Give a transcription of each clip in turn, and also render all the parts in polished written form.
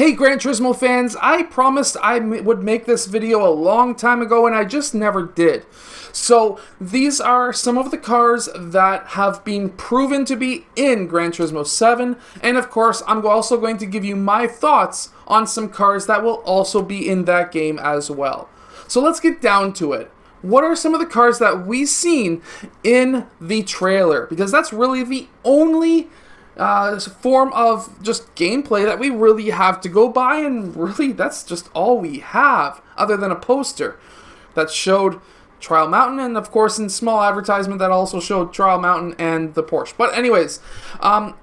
Hey Gran Turismo fans, I promised I would make this video a long time ago and I just never did. So these are some of the cars that have been proven to be in Gran Turismo 7, and of course I'm also going to give you my thoughts on some cars that will also be in that game as well. So let's get down to it. What are some of the cars that we've seen in the trailer? Because that's really the only form of just gameplay that we really have to go by, and really that's just all we have other than a poster that showed Trial Mountain, and of course in small advertisement that also showed Trial Mountain and the Porsche. But anyways,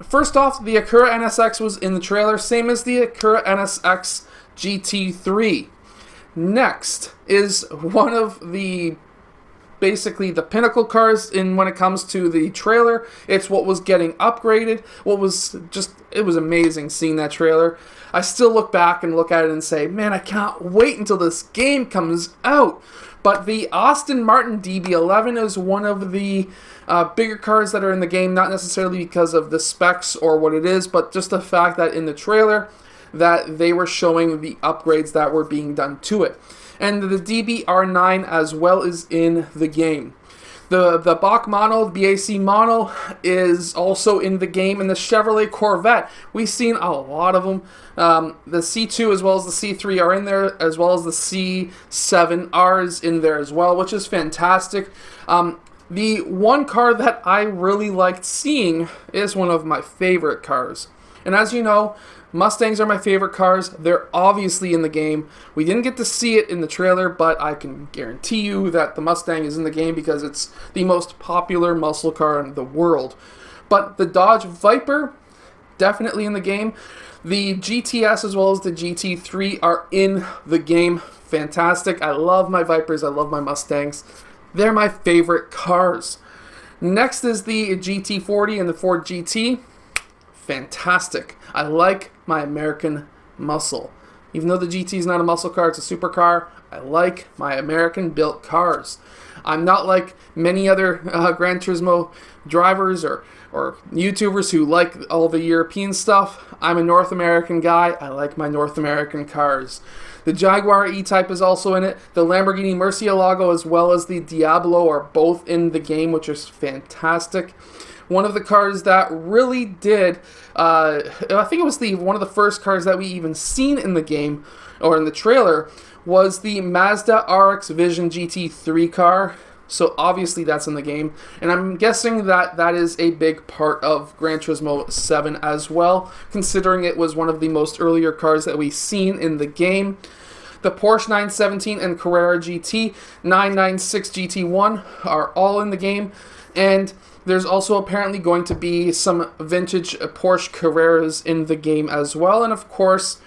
first off, the Acura NSX was in the trailer, same as the Acura NSX GT3. Next is one of the basically the pinnacle cars when it comes to the trailer. It's what was getting upgraded. It was amazing seeing that trailer. I still look back and look at it and say, man, I can't wait until this game comes out. But the Aston Martin DB11 is one of the bigger cars that are in the game, not necessarily because of the specs or what it is, but just the fact that in the trailer that they were showing the upgrades that were being done to it. And the DBR9 as well is in the game. The Bach Mono, the BAC Mono, is also in the game. And the Chevrolet Corvette, we've seen a lot of them. The C2 as well as the C3 are in there, as well as the C7R is in there as well, which is fantastic. The one car that I really liked seeing is one of my favorite cars. And as you know, Mustangs are my favorite cars. They're obviously in the game. We didn't get to see it in the trailer, but I can guarantee you that the Mustang is in the game because it's the most popular muscle car in the world. But the Dodge Viper, definitely in the game. The GTS as well as the GT3 are in the game. Fantastic. I love my Vipers. I love my Mustangs. They're my favorite cars. Next is the GT40 and the Ford GT. Fantastic. I like my American muscle. Even though the GT is not a muscle car, it's a supercar, I like my American built cars. I'm not like many other Gran Turismo drivers or YouTubers who like all the European stuff. I'm a North American guy. I like my North American cars. The Jaguar E-Type is also in it. The Lamborghini Murcielago as well as the Diablo are both in the game, which is fantastic. One of the cars that really did, I think it was one of the first cars that we even seen in the game, or in the trailer, was the Mazda RX Vision GT3 car. So obviously that's in the game. And I'm guessing that that is a big part of Gran Turismo 7 as well, considering it was one of the most earlier cars that we've seen in the game. The Porsche 917 and Carrera GT 996 GT1 are all in the game. And there's also apparently going to be some vintage Porsche Carreras in the game as well. And of course,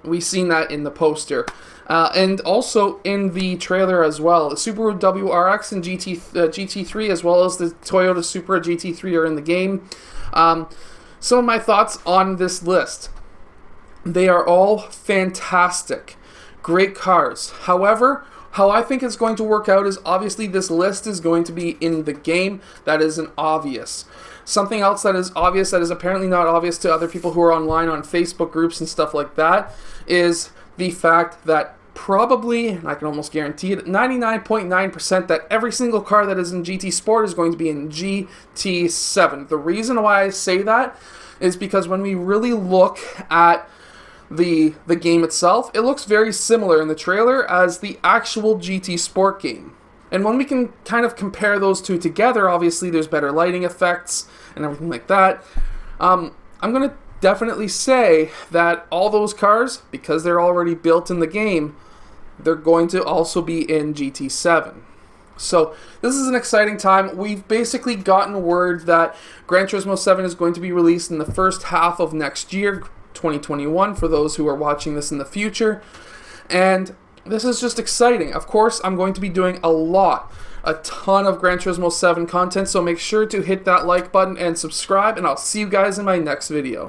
we've seen that in the poster. And also in the trailer as well. The Subaru WRX and GT3 as well as the Toyota Supra GT3 are in the game. Some of my thoughts on this list. They are all fantastic. Great cars. However, how I think it's going to work out is obviously this list is going to be in the game. That isn't obvious. Something else that is obvious that is apparently not obvious to other people who are online on Facebook groups and stuff like that is the fact that probably, and I can almost guarantee it, 99.9% that every single car that is in GT Sport is going to be in GT7. The reason why I say that is because when we really look at the game itself, it looks very similar in the trailer as the actual GT Sport game. And when we can kind of compare those two together, obviously there's better lighting effects and everything like that. I'm going to definitely say that all those cars, because they're already built in the game, they're going to also be in GT7. So this is an exciting time. We've basically gotten word that Gran Turismo 7 is going to be released in the first half of next year, 2021, for those who are watching this in the future. And this is just exciting. Of course, I'm going to be doing a ton of Gran Turismo 7 content, so make sure to hit that like button and subscribe, and I'll see you guys in my next video.